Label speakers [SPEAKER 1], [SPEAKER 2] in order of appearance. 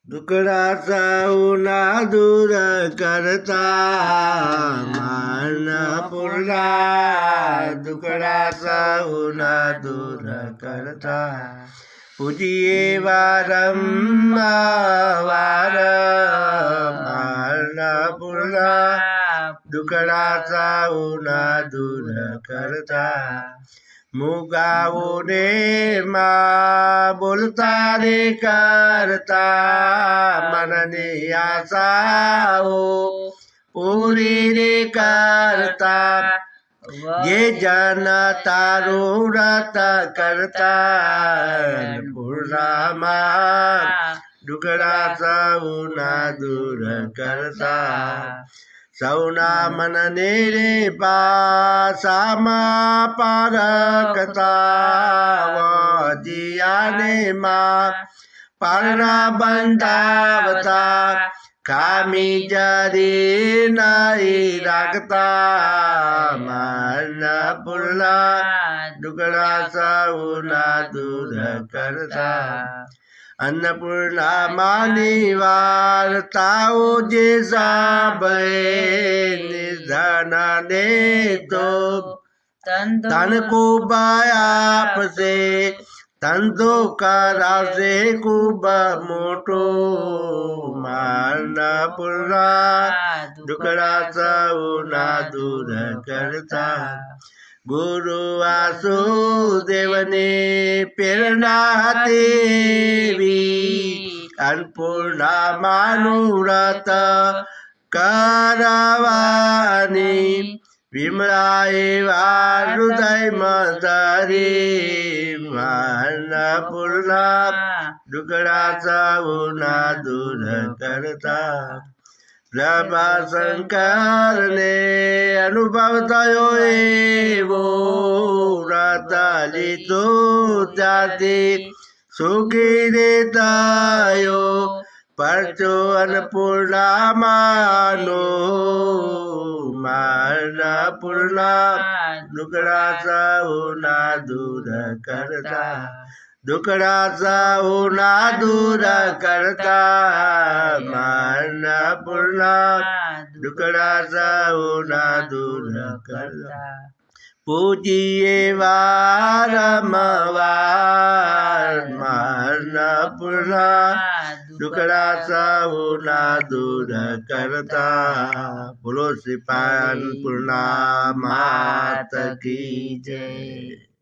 [SPEAKER 1] दुकडाचा उन्हा दूर करता मान पुरला दुकडाचा उन्हा दूर करता पूजिये वारंवार मान पुरला दुकडाचा उन्हा दूर करता मुगावोने मा बोलता रे करता मनने आसा हो पुरी रे करता ये जन तारो व्रत करता पूर्णा दुकडाचा उन्हा दूर करता सौना मनने रे पासामा पारकता वजियाने मा पारणा बंधावता कामी जरी नाही लागता मान पुरला दुकडाचा उन्हा दूर करता अन्नपूर्णा मानी वार्ताओ जे साबळे निधनाने तो तन को बायापसे तंतो करासे खूप मोठो मान पुरला दुकडाचा उन्हा दूर करता गुरु वासुदेवने प्रेरणा देवी अन्नपूर्णा मानुव्रत करावानी विमळाए हृदय मदारी मान पुरला दुकडाचा उन्हा दूर करता प्रभा शंकरने अनुभव थयो एवो व्रताली तो जाती सुखी देतायो परचो अन्नपूर्णा मानो मान पुरला दुकडाचा उन्हा दूर करता दुकडाचा उन्हा दूर करता मान पुरला दुकडाचा उन्हा दूर करता पूजिये वारंवार मान पुरला दुकडाचा उन्हा दूर करता बोलो श्री अन्नपूर्णा माता की जय।